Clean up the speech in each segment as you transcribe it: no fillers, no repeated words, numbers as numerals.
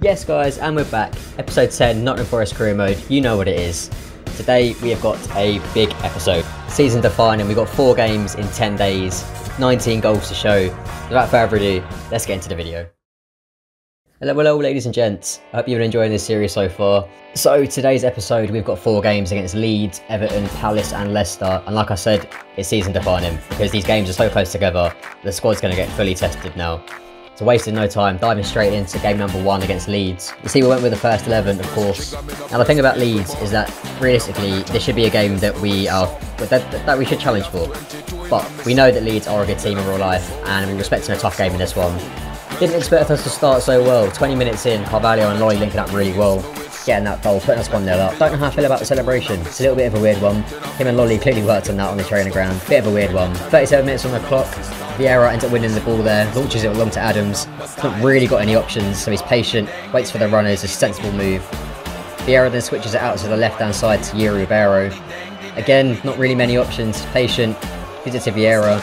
Yes guys, and we're back. Episode 10, Nottingham Forest career mode, you know what it is. Today we have got a big episode. Season defining, we've got 4 games in 10 days, 19 goals to show. Without further ado, let's get into the video. Hello ladies and gents, I hope you've been enjoying this series so far. So today's episode we've got 4 games against Leeds, Everton, Palace and Leicester, and like I said, it's season defining because these games are so close together, the squad's going to get fully tested now. So wasting no time, diving straight into game number 1 against Leeds. You see we went with the first 11 of course. Now the thing about Leeds is that realistically this should be a game that we should challenge for. But we know that Leeds are a good team in real life and we're expecting a tough game in this one. Didn't expect us to start so well. 20 minutes in, Carvalho and Lolly linking up really well. Getting that goal, putting us 1-0 up. Don't know how I feel about the celebration. It's a little bit of a weird one. Him and Lolly clearly worked on that on the training ground. Bit of a weird one. 37 minutes on the clock. Vieira ends up winning the ball there, launches it along to Adams. He's not really got any options, so he's patient, waits for the runners, a sensible move. Vieira then switches it out to the left-hand side to Yuri Ribeiro. Again, not really many options, patient, gives it to Vieira.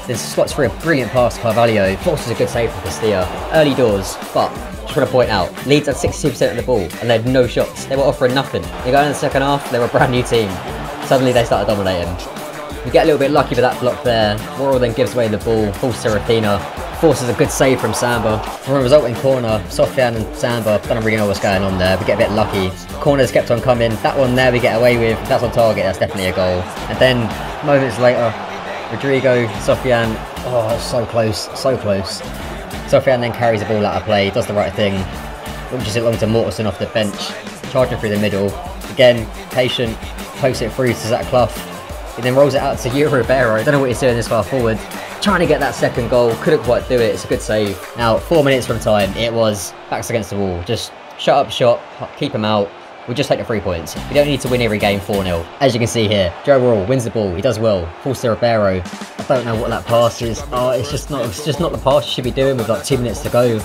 Then slots through a brilliant pass to Carvalho, forces a good save from Castilla. Early doors, but just want to point out, Leeds had 62% of the ball and they had no shots. They were offering nothing. They got in the second half, they were a brand new team. Suddenly they started dominating. We get a little bit lucky with that block there. Worrell then gives away the ball, falls to Rapina, forces a good save from Samba. From a resulting corner, Sofian and Samba don't really know what's going on there. We get a bit lucky. Corners kept on coming. That one there we get away with. If that's on target, that's definitely a goal. And then, moments later, Rodrigo, Sofian, oh, so close, so close. Sofian then carries the ball out of play, does the right thing, launches it along to Mortensen off the bench, charging through the middle. Again, patient, pokes it through to Zach Clough. He then rolls it out to Yuri Ribeiro. I don't know what he's doing this far forward. Trying to get that second goal, couldn't quite do it, it's a good save. Now, 4 minutes from time, it was backs against the wall. Just shut up shop, keep him out. We'll just take the 3 points. We don't need to win every game 4-0. As you can see here, Joe Worrell wins the ball, he does well. Falls to Ribeiro. I don't know what that pass is. Oh, it's just not the pass you should be doing with like 2 minutes to go.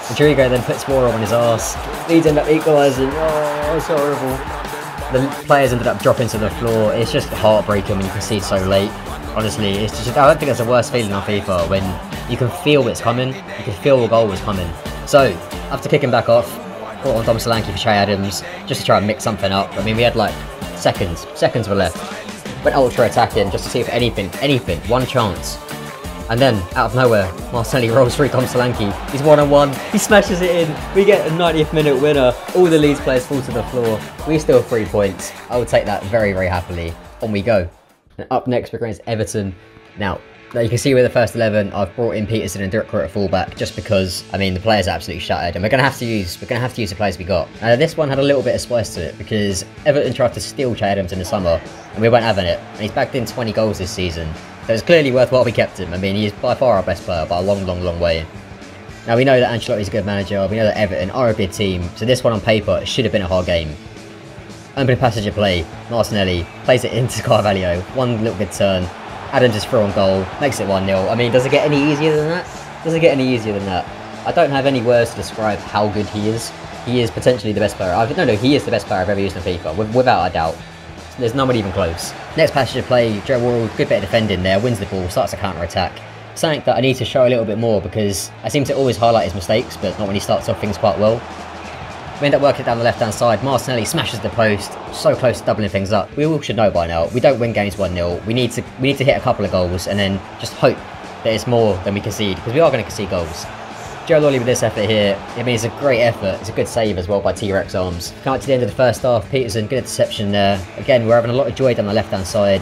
Rodrigo then puts Worrell on his arse. Leeds end up equalising. Oh, it's horrible. The players ended up dropping to the floor. It's just heartbreaking when you concede so late. Honestly, it's just, I don't think there's a worse feeling on FIFA when you can feel it's coming. You can feel a goal was coming. So, after kicking back off, brought on Dom Solanke for Che Adams, just to try and mix something up. I mean, we had like seconds were left. Went ultra attacking just to see if anything, one chance. And then, out of nowhere, Marcelli rolls through Dom Solanke. He's 1-on-1, he smashes it in. We get a 90th minute winner. All the Leeds players fall to the floor. We still have 3 points. I would take that very, very happily. On we go. And up next, we're going against Everton. Now you can see with the first 11, I've brought in Peterson and Dirk at fullback just because, I mean, the players are absolutely shattered, and we're going to have to use the players we got. This one had a little bit of spice to it because Everton tried to steal Che Adams in the summer, and we weren't having it. And he's bagged in 20 goals this season. So it's clearly worthwhile we kept him. I mean, he is by far our best player by a long way. Now we know that Ancelotti's a good manager, we know that Everton are a good team, so this one on paper should have been a hard game. Opening passage of play, Martinelli plays it into Carvalho, one little good turn, Adams is through on goal, makes it 1-0. I mean, does it get any easier than that? Does it get any easier than that? I don't have any words to describe how good he is. He is potentially the best player. No, he is the best player I've ever used in FIFA, without a doubt. There's nobody even close. Next passage of play, Joe Worrell, good bit of defending there, wins the ball, starts a counter-attack. Something that I need to show a little bit more because I seem to always highlight his mistakes, but not when he starts off things quite well. We end up working it down the left-hand side. Martinelli smashes the post, so close to doubling things up. We all should know by now, we don't win games 1-0. We need to hit a couple of goals and then just hope that it's more than we concede, because we are going to concede goals. Joe Lolly with this effort here, I mean, it's a great effort. It's a good save as well by T-Rex Arms. Come out to the end of the first half, Peterson, good interception there. Again, we're having a lot of joy down the left-hand side.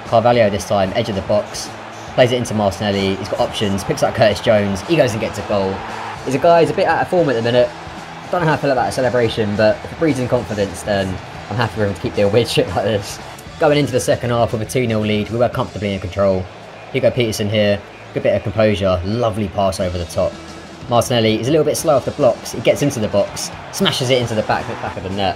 Carvalho this time, edge of the box. Plays it into Martinelli, he's got options, picks up Curtis Jones, he goes and gets a goal. He's a bit out of form at the minute. Don't know how I feel about a celebration, but if it breeds in confidence, then I'm happy for him to keep doing weird shit like this. Going into the second half with a 2-0 lead, we were comfortably in control. Hugo Peterson here, good bit of composure, lovely pass over the top. Martinelli is a little bit slow off the blocks, he gets into the box, smashes it into the back of the net.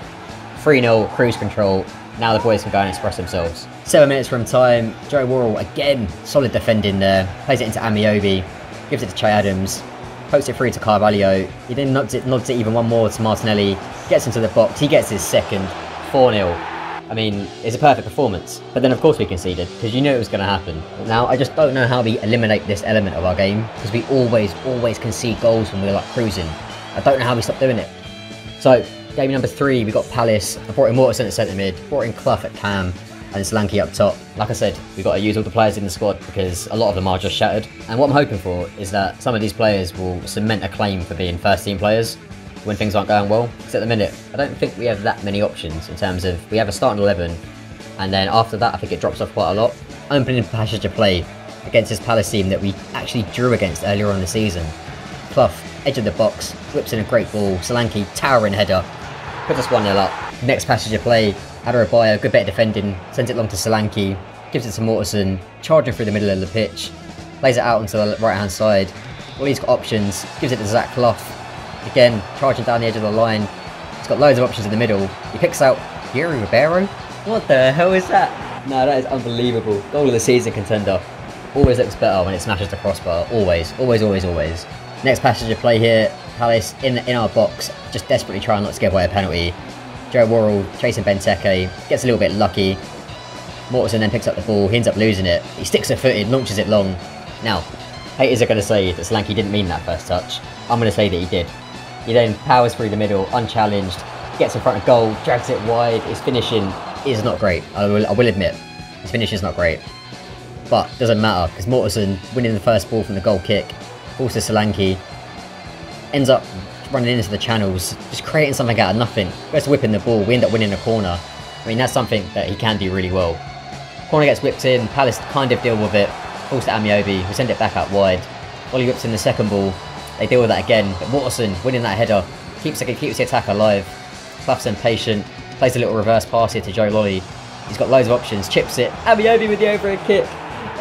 3-0, cruise control, now the boys can go and express themselves. 7 minutes from time, Joe Worrell again, solid defending there, plays it into Amiobi, gives it to Che Adams, pokes it through to Carvalho, he then nods it even one more to Martinelli, gets into the box, he gets his second, 4-0. I mean, it's a perfect performance. But then of course we conceded, because you knew it was going to happen. Now, I just don't know how we eliminate this element of our game, because we always concede goals when we're like cruising. I don't know how we stopped doing it. So, game number 3, we got Palace. I brought in Mortensen at centre mid, brought in Clough at cam, and Solanke up top. Like I said, we've got to use all the players in the squad because a lot of them are just shattered. And what I'm hoping for is that some of these players will cement a claim for being first team players when things aren't going well. Because at the minute, I don't think we have that many options in terms of, we have a starting 11, and then after that I think it drops off quite a lot. Opening passage of play against this Palace team that we actually drew against earlier on in the season. Clough, edge of the box, whips in a great ball, Solanke, towering header, puts us 1-0 up. Next passage of play, Adebayo, good bit of defending, sends it long to Solanke, gives it to Mortensen, charging through the middle of the pitch, plays it out onto the right hand side. Well, he's got options, gives it to Zach Clough, again, charging down the edge of the line. He's got loads of options in the middle. He picks out Yuri Ribeiro. What the hell is that? No, that is unbelievable. Goal of the season contender. Always looks better when it smashes the crossbar. Always, always, always, always. Next passage of play here, Palace in our box, just desperately trying not to give away a penalty. Joe Worrell chasing Benteke, gets a little bit lucky. Mortensen then picks up the ball, he ends up losing it. He sticks a foot in, launches it long. Now, haters are going to say that Solanke didn't mean that first touch. I'm going to say that he did. He then powers through the middle, unchallenged, gets in front of goal, drags it wide. His finishing is not great, I will admit. His finish is not great. But doesn't matter, because Mortensen winning the first ball from the goal kick, balls to Solanke, ends up running into the channels, just creating something out of nothing. Goes whipping the ball, we end up winning a corner. I mean, that's something that he can do really well. Corner gets whipped in, Palace kind of deal with it, balls to Amiobi, we send it back out wide. Ollie whips in the second ball, they deal with that again, but Mortensen winning that header, keeps the attack alive. Clough's impatient, plays a little reverse pass here to Joe Lolly. He's got loads of options, chips it, Amiobi with the overhead kick.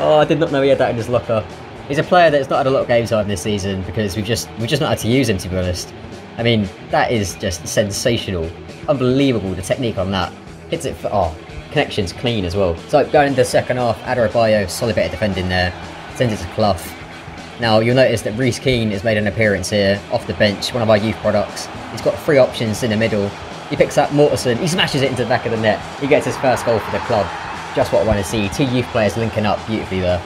Oh, I did not know he had that in his locker. He's a player that's not had a lot of game time this season because we've just not had to use him, to be honest. I mean, that is just sensational. Unbelievable, the technique on that. Hits it for, oh, connection's clean as well. So going into the second half, Adebayo, solid bit of defending there. Sends it to Clough. Now, you'll notice that Reece Keane has made an appearance here, off the bench, one of our youth products. He's got 3 options in the middle. He picks up Mortensen, he smashes it into the back of the net. He gets his first goal for the club. Just what I want to see, 2 youth players linking up beautifully there.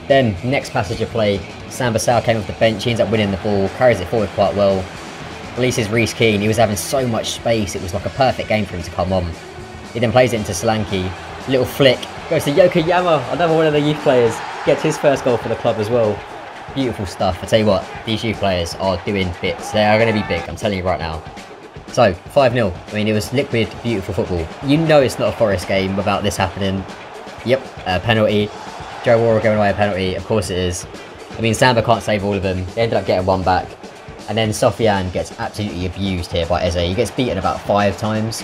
Then, next passage of play, Sam Bassau came off the bench, he ends up winning the ball, carries it forward quite well. Releases Reece Keane, he was having so much space, it was like a perfect game for him to come on. He then plays it into Solanke, little flick, goes to Yokoyama, another one of the youth players, gets his first goal for the club as well. Beautiful stuff, I tell you what, these youth players are doing bits, they are going to be big, I'm telling you right now. So, 5-0, I mean, it was liquid, beautiful football. You know it's not a Forest game without this happening. Yep, penalty. Joe Worrell giving away a penalty, of course it is. I mean, Samba can't save all of them. They ended up getting 1 back. And then Sofiane gets absolutely abused here by Eze. He gets beaten about 5 times.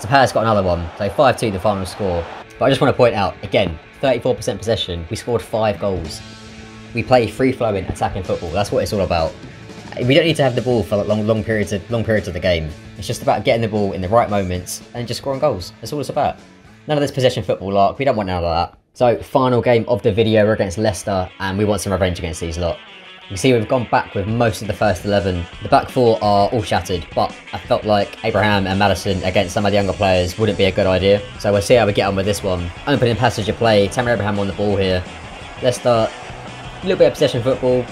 Zapa's got another one, so 5-2 the final score. But I just want to point out, again, 34% possession. We scored 5 goals. We play free-flowing, attacking football. That's what it's all about. We don't need to have the ball for like long periods of the game. It's just about getting the ball in the right moments and just scoring goals. That's all it's about. None of this possession football lark. We don't want none of that. So, final game of the video, we're against Leicester, and we want some revenge against these lot. You can see we've gone back with most of the first 11. The back 4 are all shattered, but I felt like Abraham and Maddison against some of the younger players wouldn't be a good idea. So we'll see how we get on with this one. Opening passage of play, Tammy Abraham on the ball here. Leicester, a little bit of possession football,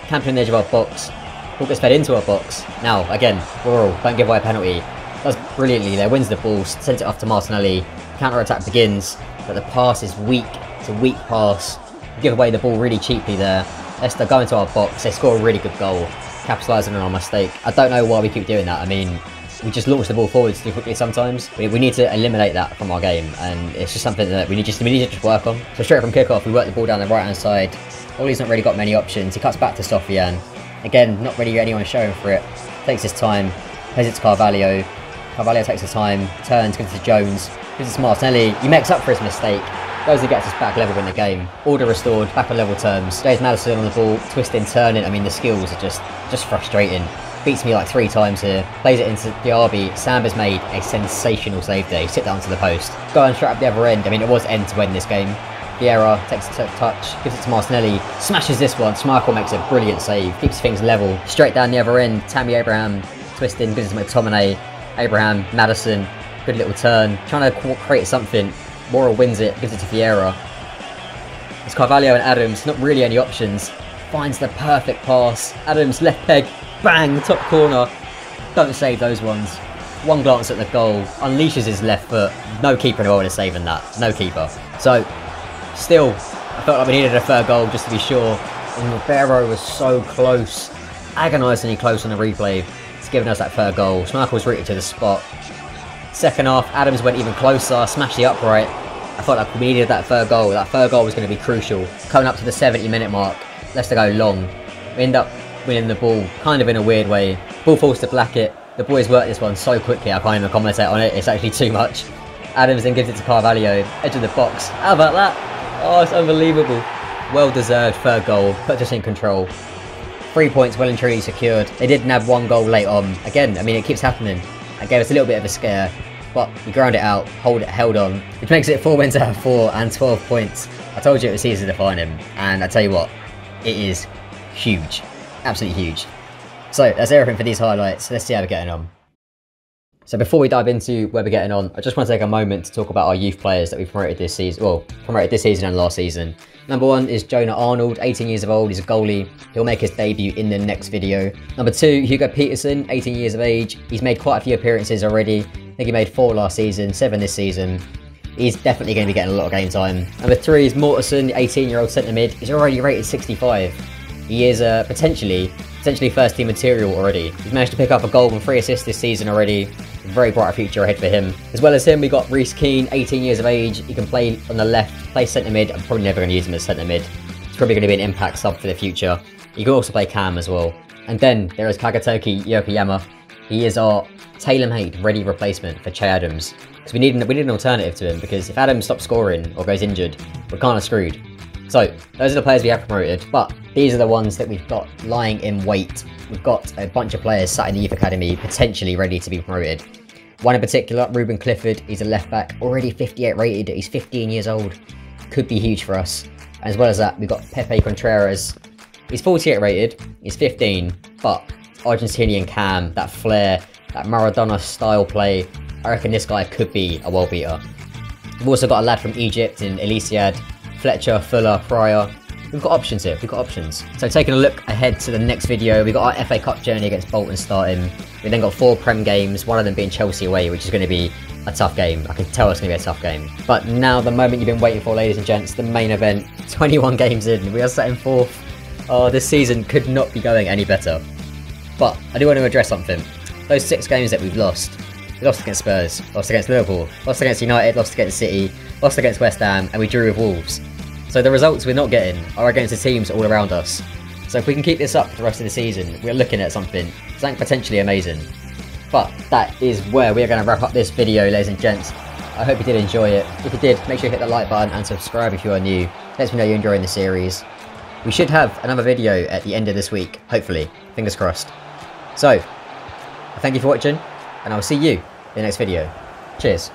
camping on the edge of our box. Ball gets fed into our box. Now, again, Worrell, don't give away a penalty. Does brilliantly there, wins the ball, sends it off to Martinelli. Counter-attack begins, but the pass is weak. It's a weak pass. We give away the ball really cheaply there. Leicester go into our box, they score a really good goal, capitalising on our mistake. I don't know why we keep doing that. I mean, we just launch the ball forwards too quickly sometimes. We need to eliminate that from our game, and it's just something that we need to just work on. So straight from kickoff, we work the ball down the right-hand side. Ollie's not really got many options. He cuts back to Sofiane. Again, not really anyone showing for it. Takes his time, plays it to Carvalho. Carvalho takes his time, turns, gives it to Jones. Gives it to Martinelli, he makes up for his mistake, goes and gets us back level in the game. Order restored, back on level terms. James Maddison on the ball, twisting, turning, I mean the skills are just frustrating. Beats me like 3 times here, plays it into Diaby. Sam has made a sensational save there, sit down to the post. Going straight up the other end, I mean it was end to end this game. Vieira takes a touch, gives it to Martinelli, smashes this one, Schmeichel makes a brilliant save, keeps things level. Straight down the other end, Tammy Abraham twisting, gives it to McTominay. Abraham, Maddison, good little turn, trying to create something. Worrell wins it, gives it to Vieira. It's Carvalho and Adams, not really any options. finds the perfect pass. Adams left peg, bang, top corner. Don't save those ones. One glance at the goal, unleashes his left foot. No keeper in the world is saving that. No keeper. So, still, I felt like we needed a third goal just to be sure. And Ribeiro was so close, agonisingly close on the replay. It's giving us that third goal. Schmeichel was rooted to the spot. Second half, Adams went even closer, smashed the upright. I felt like we needed that third goal. That third goal was going to be crucial. Coming up to the 70-minute mark, Leicester go long. We end up winning the ball, kind of in a weird way. Ball falls to Blackett. The boys work this one so quickly I can't even commentate on it. It's actually too much. Adams then gives it to Carvalho, edge of the box. How about that? Oh, it's unbelievable. Well deserved third goal, puts us in control. 3 points well and truly secured. They did nab one goal late on. Again, I mean, it keeps happening. It gave us a little bit of a scare, but we ground it out, held on, which makes it 4 wins out of 4 and 12 points. I told you it was season defining, and I tell you what, it is huge. Absolutely huge. So that's everything for these highlights. Let's see how we're getting on. So before we dive into where we're getting on, I just want to take a moment to talk about our youth players that we promoted this season. Well, promoted this season and last season. Number 1 is Jonah Arnold, 18 years of old. He's a goalie. He'll make his debut in the next video. Number 2, Hugo Peterson, 18 years of age. He's made quite a few appearances already. I think he made 4 last season, 7 this season. He's definitely going to be getting a lot of game time. Number 3 is Mortensen, 18-year-old centre mid. He's already rated 65. He is potentially first team material already. He's managed to pick up a goal and 3 assists this season already. Very bright future ahead for him. As well as him, we got Reece Keane, 18 years of age. He can play on the left, play centre mid. I'm probably never going to use him as centre mid. He's probably going to be an impact sub for the future. He can also play cam as well. And then there is Kagatoki Yokoyama. He is our tailor-made ready replacement for Che Adams. Because we need an alternative to him, because if Adams stops scoring or goes injured, we're kind of screwed. So, those are the players we have promoted, but these are the ones that we've got lying in wait. We've got a bunch of players sat in the youth academy, potentially ready to be promoted. One in particular, Ruben Clifford, he's a left back, already 58 rated, he's 15 years old. Could be huge for us. As well as that, we've got Pepe Contreras. He's 48 rated, he's 15, but Argentinian cam, that flair, that Maradona style play, I reckon this guy could be a world beater. We've also got a lad from Egypt in Elisiad, Fletcher, Fuller, Pryor. We've got options here, we've got options. So taking a look ahead to the next video, we've got our FA Cup journey against Bolton starting. We then got 4 Prem games, one of them being Chelsea away, which is going to be a tough game. I can tell it's going to be a tough game. But now the moment you've been waiting for, ladies and gents, the main event. 21 games in, we are sat in 4th. Oh, this season could not be going any better. But I do want to address something. Those 6 games that we've lost. We lost against Spurs, lost against Liverpool, lost against United, lost against City, lost against West Ham, and we drew with Wolves. So the results we're not getting are against the teams all around us. So if we can keep this up for the rest of the season, we're looking at something potentially amazing. But that is where we're going to wrap up this video, ladies and gents. I hope you did enjoy it. If you did, make sure you hit the like button and subscribe if you are new. Lets me know you're enjoying the series. We should have another video at the end of this week, hopefully. Fingers crossed. So, thank you for watching, and I'll see you in the next video. Cheers.